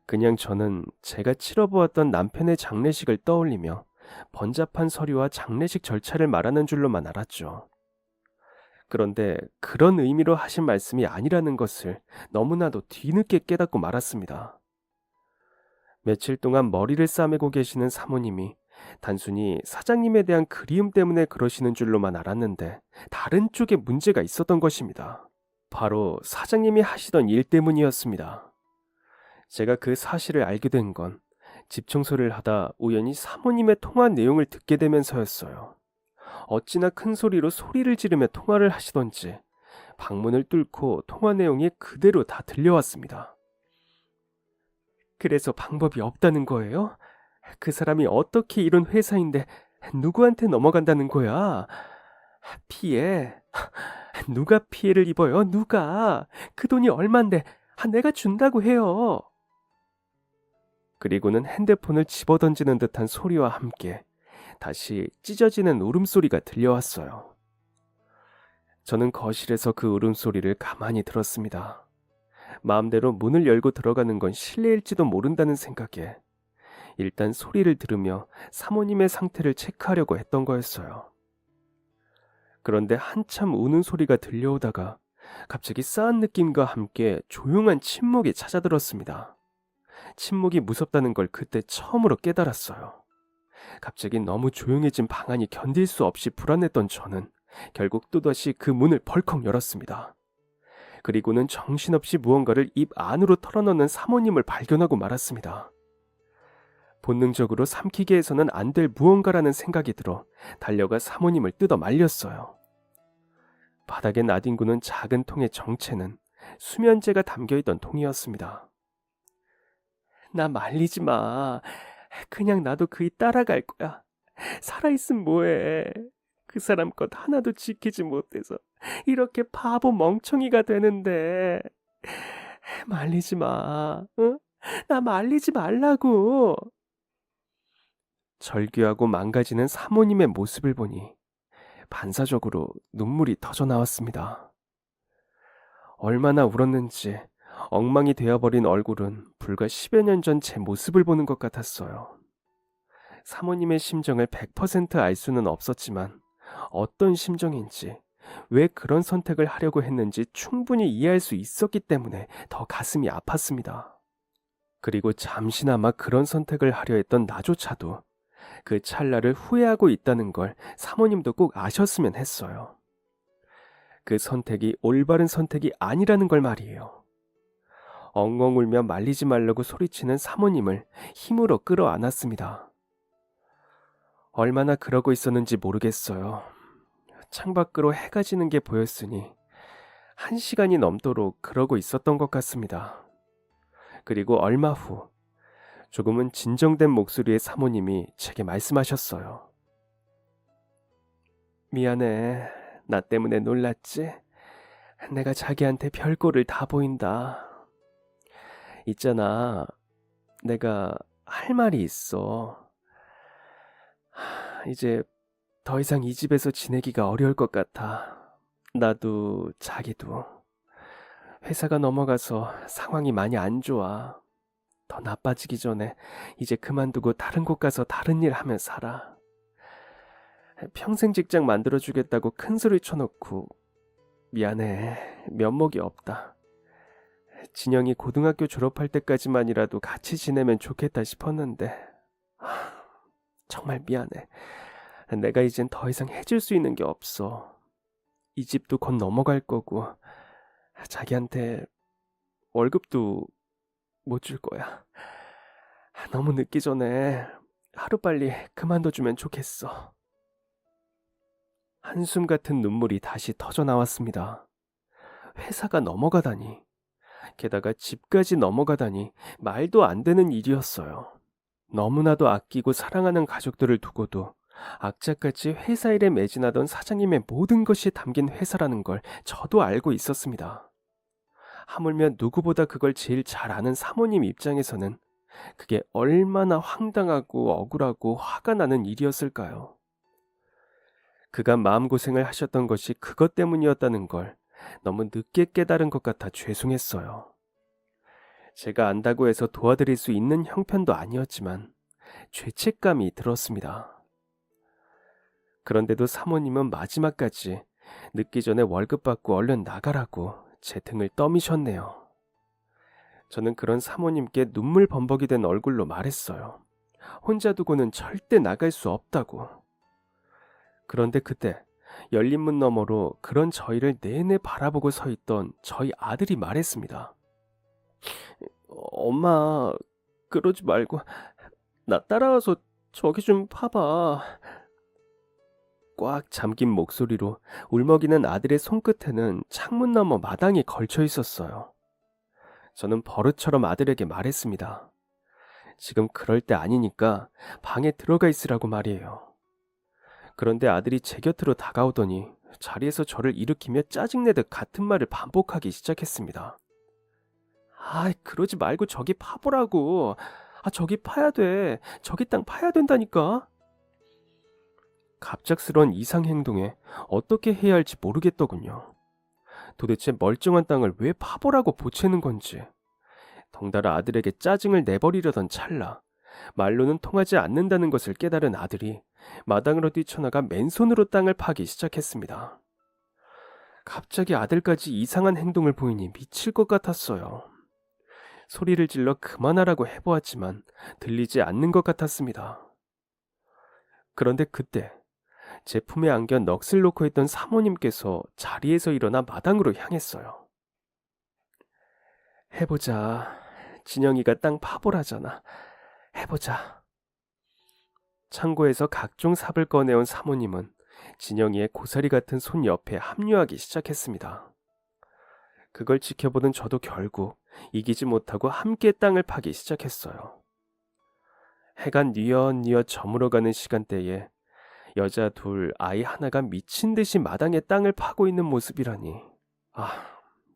그냥 저는 제가 치러보았던 남편의 장례식을 떠올리며 번잡한 서류와 장례식 절차를 말하는 줄로만 알았죠. 그런데 그런 의미로 하신 말씀이 아니라는 것을 너무나도 뒤늦게 깨닫고 말았습니다. 며칠 동안 머리를 싸매고 계시는 사모님이 단순히 사장님에 대한 그리움 때문에 그러시는 줄로만 알았는데 다른 쪽에 문제가 있었던 것입니다. 바로 사장님이 하시던 일 때문이었습니다. 제가 그 사실을 알게 된 건 집 청소를 하다 우연히 사모님의 통화 내용을 듣게 되면서였어요. 어찌나 큰 소리로 소리를 지르며 통화를 하시던지 방문을 뚫고 통화 내용이 그대로 다 들려왔습니다. 그래서 방법이 없다는 거예요? 그 사람이 어떻게 이런 회사인데 누구한테 넘어간다는 거야? 피해? 누가 피해를 입어요? 누가? 그 돈이 얼만데 내가 준다고 해요. 그리고는 핸드폰을 집어던지는 듯한 소리와 함께 다시 찢어지는 울음소리가 들려왔어요. 저는 거실에서 그 울음소리를 가만히 들었습니다. 마음대로 문을 열고 들어가는 건 실례일지도 모른다는 생각에 일단 소리를 들으며 사모님의 상태를 체크하려고 했던 거였어요. 그런데 한참 우는 소리가 들려오다가 갑자기 싸한 느낌과 함께 조용한 침묵이 찾아들었습니다. 침묵이 무섭다는 걸 그때 처음으로 깨달았어요. 갑자기 너무 조용해진 방 안이 견딜 수 없이 불안했던 저는 결국 또다시 그 문을 벌컥 열었습니다. 그리고는 정신없이 무언가를 입 안으로 털어넣는 사모님을 발견하고 말았습니다. 본능적으로 삼키게 해서는 안 될 무언가라는 생각이 들어 달려가 사모님을 뜯어 말렸어요. 바닥에 나뒹구는 작은 통의 정체는 수면제가 담겨있던 통이었습니다. 나 말리지 마. 그냥 나도 그이 따라갈 거야. 살아있음 뭐해. 그 사람 것 하나도 지키지 못해서 이렇게 바보 멍청이가 되는데. 말리지 마. 응? 나 말리지 말라고. 절규하고 망가지는 사모님의 모습을 보니 반사적으로 눈물이 터져 나왔습니다. 얼마나 울었는지 엉망이 되어버린 얼굴은 불과 10여 년 전 제 모습을 보는 것 같았어요. 사모님의 심정을 100% 알 수는 없었지만 어떤 심정인지, 왜 그런 선택을 하려고 했는지 충분히 이해할 수 있었기 때문에 더 가슴이 아팠습니다. 그리고 잠시나마 그런 선택을 하려 했던 나조차도 그 찰나를 후회하고 있다는 걸 사모님도 꼭 아셨으면 했어요. 그 선택이 올바른 선택이 아니라는 걸 말이에요. 엉엉 울며 말리지 말라고 소리치는 사모님을 힘으로 끌어안았습니다. 얼마나 그러고 있었는지 모르겠어요. 창밖으로 해가 지는 게 보였으니 1시간이 넘도록 그러고 있었던 것 같습니다. 그리고 얼마 후 조금은 진정된 목소리의 사모님이 제게 말씀하셨어요. 미안해. 나 때문에 놀랐지? 내가 자기한테 별꼴을 다 보인다. 있잖아. 내가 할 말이 있어. 이제 더 이상 이 집에서 지내기가 어려울 것 같아. 나도 자기도. 회사가 넘어가서 상황이 많이 안 좋아. 더 나빠지기 전에 이제 그만두고 다른 곳 가서 다른 일 하며 살아. 평생 직장 만들어주겠다고 큰 소리 쳐놓고 미안해. 면목이 없다. 진영이 고등학교 졸업할 때까지만이라도 같이 지내면 좋겠다 싶었는데 정말 미안해. 내가 이젠 더 이상 해줄 수 있는 게 없어. 이 집도 곧 넘어갈 거고 자기한테 월급도 못 줄 거야. 너무 늦기 전에 하루빨리 그만둬주면 좋겠어. 한숨 같은 눈물이 다시 터져 나왔습니다. 회사가 넘어가다니, 게다가 집까지 넘어가다니 말도 안 되는 일이었어요. 너무나도 아끼고 사랑하는 가족들을 두고도 악착같이 회사 일에 매진하던 사장님의 모든 것이 담긴 회사라는 걸 저도 알고 있었습니다. 하물며 누구보다 그걸 제일 잘 아는 사모님 입장에서는 그게 얼마나 황당하고 억울하고 화가 나는 일이었을까요? 그간 마음고생을 하셨던 것이 그것 때문이었다는 걸 너무 늦게 깨달은 것 같아 죄송했어요. 제가 안다고 해서 도와드릴 수 있는 형편도 아니었지만 죄책감이 들었습니다. 그런데도 사모님은 마지막까지 늦기 전에 월급 받고 얼른 나가라고 제 등을 떠미셨네요. 저는 그런 사모님께 눈물 범벅이 된 얼굴로 말했어요. 혼자 두고는 절대 나갈 수 없다고. 그런데 그때 열린 문 너머로 그런 저희를 내내 바라보고 서 있던 저희 아들이 말했습니다. 엄마, 그러지 말고 나 따라와서 저기 좀 봐봐. 꽉 잠긴 목소리로 울먹이는 아들의 손끝에는 창문 너머 마당이 걸쳐 있었어요. 저는 버릇처럼 아들에게 말했습니다. 지금 그럴 때 아니니까 방에 들어가 있으라고 말이에요. 그런데 아들이 제 곁으로 다가오더니 자리에서 저를 일으키며 짜증내듯 같은 말을 반복하기 시작했습니다. 그러지 말고 저기 파보라고. 저기 파야 돼. 저기 땅 파야 된다니까. 갑작스런 이상 행동에 어떻게 해야 할지 모르겠더군요. 도대체 멀쩡한 땅을 왜 파보라고 보채는 건지. 덩달아 아들에게 짜증을 내버리려던 찰나 말로는 통하지 않는다는 것을 깨달은 아들이 마당으로 뛰쳐나가 맨손으로 땅을 파기 시작했습니다. 갑자기 아들까지 이상한 행동을 보이니 미칠 것 같았어요. 소리를 질러 그만하라고 해보았지만 들리지 않는 것 같았습니다. 그런데 그때 제 품에 안겨 넋을 놓고 있던 사모님께서 자리에서 일어나 마당으로 향했어요. 해보자. 진영이가 땅 파보라잖아. 해보자. 창고에서 각종 삽을 꺼내온 사모님은 진영이의 고사리 같은 손 옆에 합류하기 시작했습니다. 그걸 지켜보던 저도 결국 이기지 못하고 함께 땅을 파기 시작했어요. 해가 뉘엿뉘엿 저물어가는 시간대에 여자 둘, 아이 하나가 미친 듯이 마당에 땅을 파고 있는 모습이라니.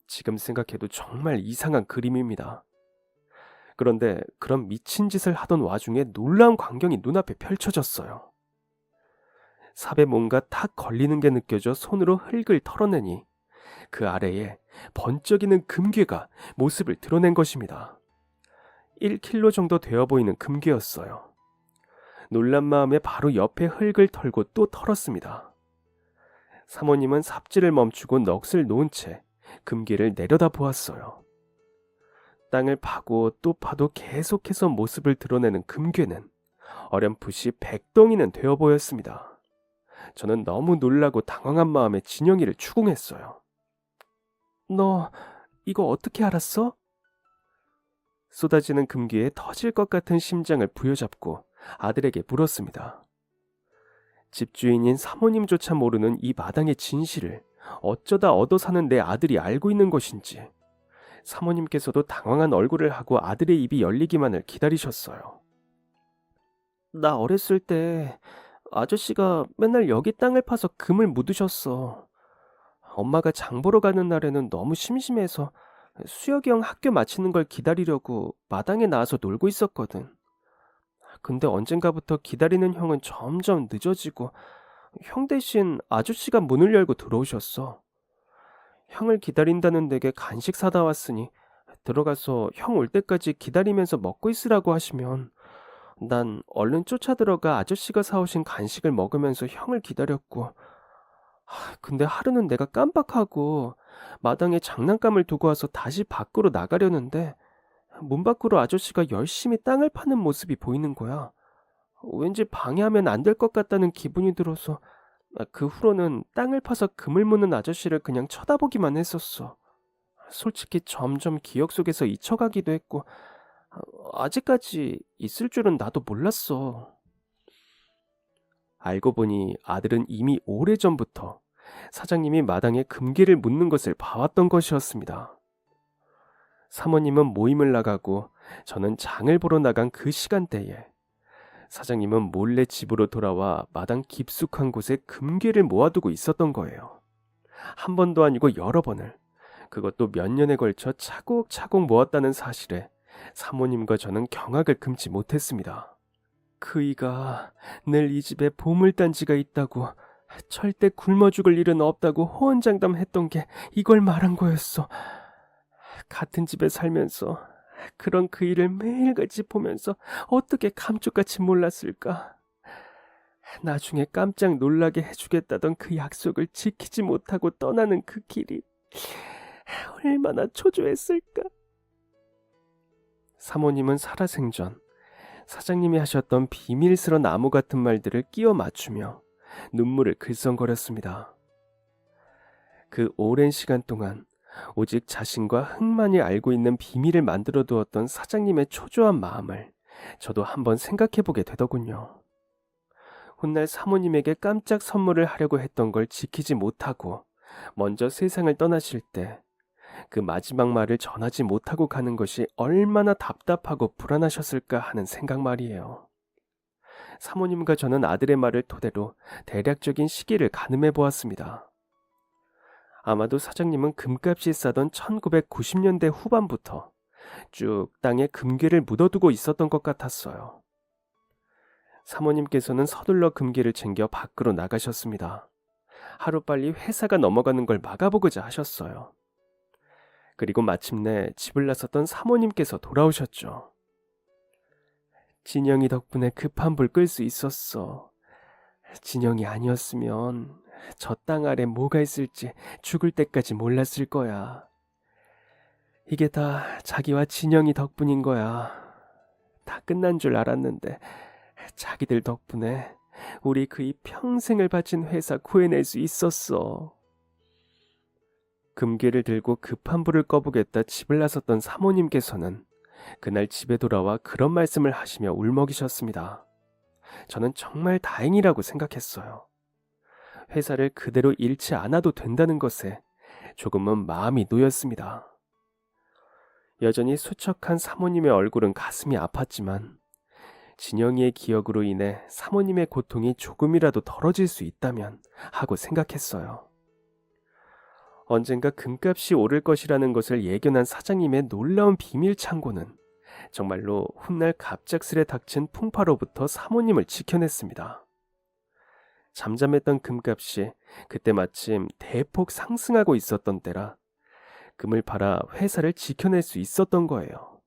지금 생각해도 정말 이상한 그림입니다. 그런데 그런 미친 짓을 하던 와중에 놀라운 광경이 눈앞에 펼쳐졌어요. 삽에 뭔가 탁 걸리는 게 느껴져 손으로 흙을 털어내니 그 아래에 번쩍이는 금괴가 모습을 드러낸 것입니다. 1kg 정도 되어 보이는 금괴였어요. 놀란 마음에 바로 옆에 흙을 털고 또 털었습니다. 사모님은 삽질을 멈추고 넋을 놓은 채 금괴를 내려다 보았어요. 땅을 파고 또 파도 계속해서 모습을 드러내는 금괴는 어렴풋이 100덩이는 되어 보였습니다. 저는 너무 놀라고 당황한 마음에 진영이를 추궁했어요. 너 이거 어떻게 알았어? 쏟아지는 금괴에 터질 것 같은 심장을 부여잡고 아들에게 물었습니다. 집주인인 사모님조차 모르는 이 마당의 진실을 어쩌다 얻어 사는 내 아들이 알고 있는 것인지 사모님께서도 당황한 얼굴을 하고 아들의 입이 열리기만을 기다리셨어요. 나 어렸을 때 아저씨가 맨날 여기 땅을 파서 금을 묻으셨어. 엄마가 장 보러 가는 날에는 너무 심심해서 수혁이 형 학교 마치는 걸 기다리려고 마당에 나와서 놀고 있었거든. 근데 언젠가부터 기다리는 형은 점점 늦어지고 형 대신 아저씨가 문을 열고 들어오셨어. 형을 기다린다는 댁에 간식 사다 왔으니 들어가서 형 올 때까지 기다리면서 먹고 있으라고 하시면 난 얼른 쫓아 들어가 아저씨가 사오신 간식을 먹으면서 형을 기다렸고, 근데 하루는 내가 깜빡하고 마당에 장난감을 두고 와서 다시 밖으로 나가려는데 문 밖으로 아저씨가 열심히 땅을 파는 모습이 보이는 거야. 왠지 방해하면 안 될 것 같다는 기분이 들어서 그 후로는 땅을 파서 금을 무는 아저씨를 그냥 쳐다보기만 했었어. 솔직히 점점 기억 속에서 잊혀가기도 했고 아직까지 있을 줄은 나도 몰랐어. 알고 보니 아들은 이미 오래전부터 사장님이 마당에 금괴를 묻는 것을 봐왔던 것이었습니다. 사모님은 모임을 나가고 저는 장을 보러 나간 그 시간대에 사장님은 몰래 집으로 돌아와 마당 깊숙한 곳에 금괴를 모아두고 있었던 거예요. 한 번도 아니고 여러 번을, 그것도 몇 년에 걸쳐 차곡차곡 모았다는 사실에 사모님과 저는 경악을 금치 못했습니다. 그이가 늘 이 집에 보물단지가 있다고, 절대 굶어 죽을 일은 없다고 호언장담했던 게 이걸 말한 거였어. 같은 집에 살면서 그런 그 일을 매일같이 보면서 어떻게 감쪽같이 몰랐을까. 나중에 깜짝 놀라게 해주겠다던 그 약속을 지키지 못하고 떠나는 그 길이 얼마나 초조했을까. 사모님은 살아생전 사장님이 하셨던 비밀스런 암호 같은 말들을 끼워 맞추며 눈물을 글썽거렸습니다. 그 오랜 시간 동안 오직 자신과 흑만이 알고 있는 비밀을 만들어 두었던 사장님의 초조한 마음을 저도 한번 생각해보게 되더군요. 훗날 사모님에게 깜짝 선물을 하려고 했던 걸 지키지 못하고 먼저 세상을 떠나실 때 그 마지막 말을 전하지 못하고 가는 것이 얼마나 답답하고 불안하셨을까 하는 생각 말이에요. 사모님과 저는 아들의 말을 토대로 대략적인 시기를 가늠해 보았습니다. 아마도 사장님은 금값이 싸던 1990년대 후반부터 쭉 땅에 금괴를 묻어두고 있었던 것 같았어요. 사모님께서는 서둘러 금괴를 챙겨 밖으로 나가셨습니다. 하루빨리 회사가 넘어가는 걸 막아보고자 하셨어요. 그리고 마침내 집을 나섰던 사모님께서 돌아오셨죠. 진영이 덕분에 급한 불 끌 수 있었어. 진영이 아니었으면 저 땅 아래 뭐가 있을지 죽을 때까지 몰랐을 거야. 이게 다 자기와 진영이 덕분인 거야. 다 끝난 줄 알았는데 자기들 덕분에 우리 그이 평생을 바친 회사 구해낼 수 있었어. 금괴를 들고 급한 불을 꺼보겠다 집을 나섰던 사모님께서는 그날 집에 돌아와 그런 말씀을 하시며 울먹이셨습니다. 저는 정말 다행이라고 생각했어요. 회사를 그대로 잃지 않아도 된다는 것에 조금은 마음이 놓였습니다. 여전히 수척한 사모님의 얼굴은 가슴이 아팠지만 진영이의 기억으로 인해 사모님의 고통이 조금이라도 덜어질 수 있다면 하고 생각했어요. 언젠가 금값이 오를 것이라는 것을 예견한 사장님의 놀라운 비밀 창고는 정말로 훗날 갑작스레 닥친 풍파로부터 사모님을 지켜냈습니다. 잠잠했던 금값이 그때 마침 대폭 상승하고 있었던 때라 금을 팔아 회사를 지켜낼 수 있었던 거예요.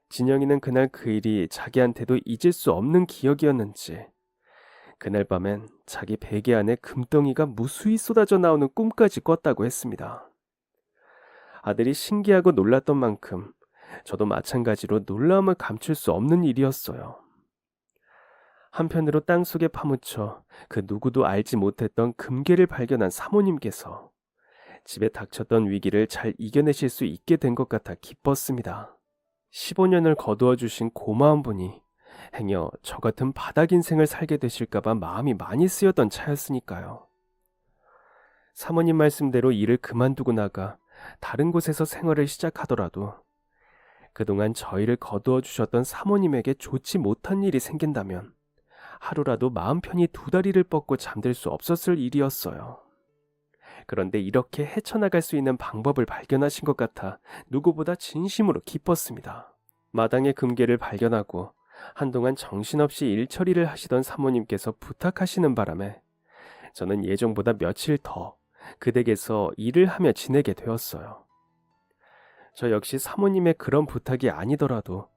진영이는 그날 그 일이 자기한테도 잊을 수 없는 기억이었는지 그날 밤엔 자기 베개 안에 금덩이가 무수히 쏟아져 나오는 꿈까지 꿨다고 했습니다. 아들이 신기하고 놀랐던 만큼 저도 마찬가지로 놀라움을 감출 수 없는 일이었어요. 한편으로 땅속에 파묻혀 그 누구도 알지 못했던 금괴를 발견한 사모님께서 집에 닥쳤던 위기를 잘 이겨내실 수 있게 된 것 같아 기뻤습니다. 15년을 거두어 주신 고마운 분이 행여 저 같은 바닥 인생을 살게 되실까봐 마음이 많이 쓰였던 차였으니까요. 사모님 말씀대로 일을 그만두고 나가 다른 곳에서 생활을 시작하더라도 그동안 저희를 거두어 주셨던 사모님에게 좋지 못한 일이 생긴다면 하루라도 마음 편히 두 다리를 뻗고 잠들 수 없었을 일이었어요. 그런데 이렇게 헤쳐나갈 수 있는 방법을 발견하신 것 같아 누구보다 진심으로 기뻤습니다. 마당의 금괴를 발견하고 한동안 정신없이 일 처리를 하시던 사모님께서 부탁하시는 바람에 저는 예정보다 며칠 더 그 댁에서 일을 하며 지내게 되었어요. 저 역시 사모님의 그런 부탁이 아니더라도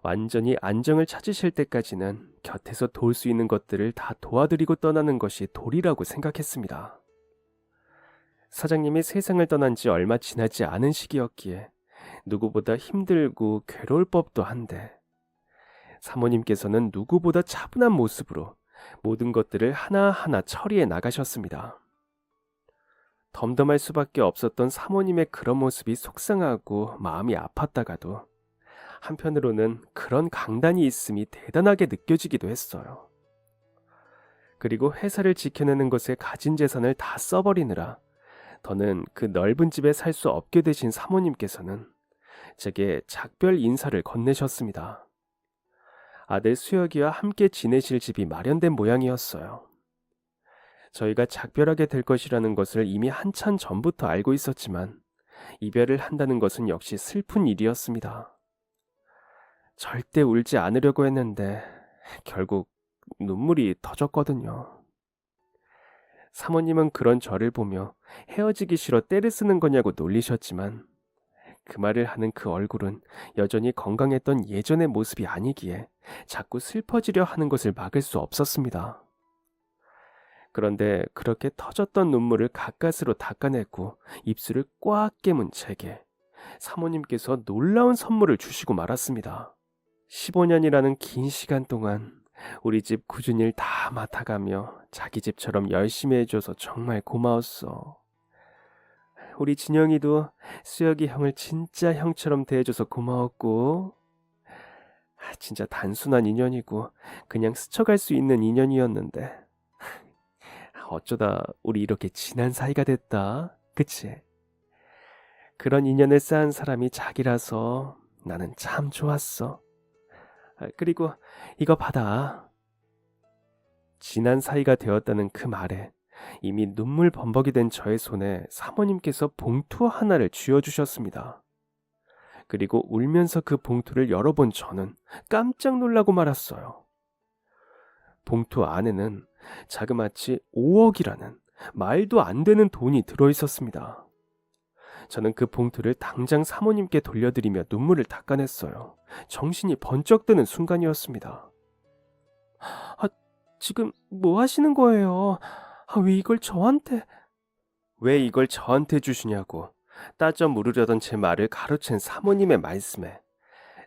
완전히 안정을 찾으실 때까지는 곁에서 도울 수 있는 것들을 다 도와드리고 떠나는 것이 도리라고 생각했습니다. 사장님이 세상을 떠난 지 얼마 지나지 않은 시기였기에 누구보다 힘들고 괴로울 법도 한데 사모님께서는 누구보다 차분한 모습으로 모든 것들을 하나하나 처리해 나가셨습니다. 덤덤할 수밖에 없었던 사모님의 그런 모습이 속상하고 마음이 아팠다가도 한편으로는 그런 강단이 있음이 대단하게 느껴지기도 했어요. 그리고 회사를 지켜내는 것에 가진 재산을 다 써버리느라 더는 그 넓은 집에 살 수 없게 되신 사모님께서는 제게 작별 인사를 건네셨습니다. 아들 수혁이와 함께 지내실 집이 마련된 모양이었어요. 저희가 작별하게 될 것이라는 것을 이미 한참 전부터 알고 있었지만 이별을 한다는 것은 역시 슬픈 일이었습니다. 절대 울지 않으려고 했는데 결국 눈물이 터졌거든요. 사모님은 그런 저를 보며 헤어지기 싫어 떼를 쓰는 거냐고 놀리셨지만 그 말을 하는 그 얼굴은 여전히 건강했던 예전의 모습이 아니기에 자꾸 슬퍼지려 하는 것을 막을 수 없었습니다. 그런데 그렇게 터졌던 눈물을 가까스로 닦아내고 입술을 꽉 깨문 제게 사모님께서 놀라운 선물을 주시고 말았습니다. 15년이라는 긴 시간 동안 우리 집 굳은 일 다 맡아가며 자기 집처럼 열심히 해줘서 정말 고마웠어. 우리 진영이도 수혁이 형을 진짜 형처럼 대해줘서 고마웠고 진짜 단순한 인연이고 그냥 스쳐갈 수 있는 인연이었는데 어쩌다 우리 이렇게 친한 사이가 됐다. 그치? 그런 인연을 쌓은 사람이 자기라서 나는 참 좋았어. 그리고 이거 받아. 진한 사이가 되었다는 그 말에 이미 눈물 범벅이 된 저의 손에 사모님께서 봉투 하나를 쥐어주셨습니다. 그리고 울면서 그 봉투를 열어본 저는 깜짝 놀라고 말았어요. 봉투 안에는 자그마치 5억이라는 말도 안 되는 돈이 들어있었습니다. 저는 그 봉투를 당장 사모님께 돌려드리며 눈물을 닦아냈어요. 정신이 번쩍 드는 순간이었습니다. 아, 지금 뭐 하시는 거예요? 왜 이걸 저한테... 왜 이걸 저한테 주시냐고 따져 물으려던 제 말을 가로챈 사모님의 말씀에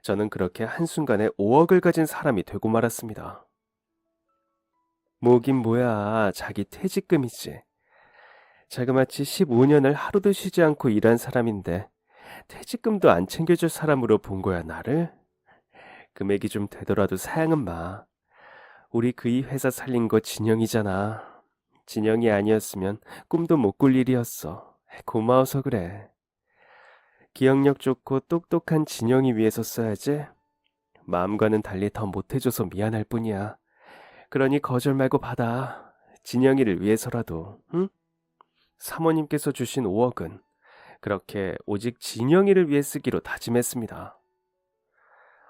저는 그렇게 한순간에 5억을 가진 사람이 되고 말았습니다. 뭐긴 뭐야, 자기 퇴직금이지. 자그마치 15년을 하루도 쉬지 않고 일한 사람인데 퇴직금도 안 챙겨줄 사람으로 본 거야, 나를? 금액이 좀 되더라도 사양은 마. 우리 그이 회사 살린 거 진영이잖아. 진영이 아니었으면 꿈도 못 꿀 일이었어. 고마워서 그래. 기억력 좋고 똑똑한 진영이 위해서 써야지. 마음과는 달리 더 못해줘서 미안할 뿐이야. 그러니 거절 말고 받아. 진영이를 위해서라도, 응? 사모님께서 주신 5억은 그렇게 오직 진영이를 위해 쓰기로 다짐했습니다.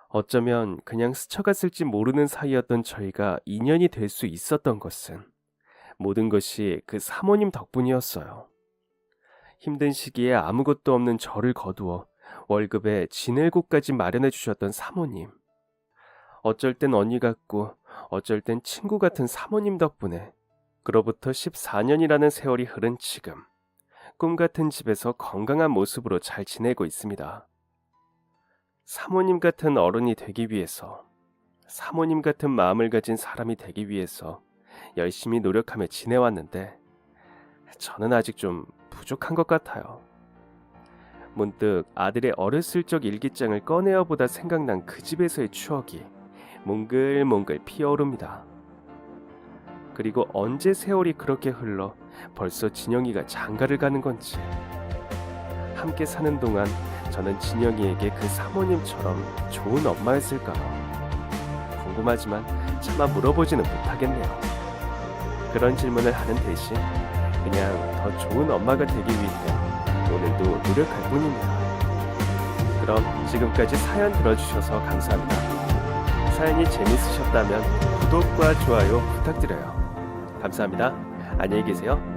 어쩌면 그냥 스쳐갔을지 모르는 사이였던 저희가 인연이 될 수 있었던 것은 모든 것이 그 사모님 덕분이었어요. 힘든 시기에 아무것도 없는 저를 거두어 월급에 지낼 곳까지 마련해 주셨던 사모님. 어쩔 땐 언니 같고 어쩔 땐 친구 같은 사모님 덕분에 그로부터 14년이라는 세월이 흐른 지금 꿈같은 집에서 건강한 모습으로 잘 지내고 있습니다. 사모님 같은 어른이 되기 위해서, 사모님 같은 마음을 가진 사람이 되기 위해서 열심히 노력하며 지내왔는데 저는 아직 좀 부족한 것 같아요. 문득 아들의 어렸을 적 일기장을 꺼내어 보다 생각난 그 집에서의 추억이 몽글몽글 피어오릅니다. 그리고 언제 세월이 그렇게 흘러 벌써 진영이가 장가를 가는 건지. 함께 사는 동안 저는 진영이에게 그 사모님처럼 좋은 엄마였을까요? 궁금하지만 차마 물어보지는 못하겠네요. 그런 질문을 하는 대신 그냥 더 좋은 엄마가 되기 위해 오늘도 노력할 뿐입니다. 그럼 지금까지 사연 들어주셔서 감사합니다. 사연이 재밌으셨다면 구독과 좋아요 부탁드려요. 감사합니다. 안녕히 계세요.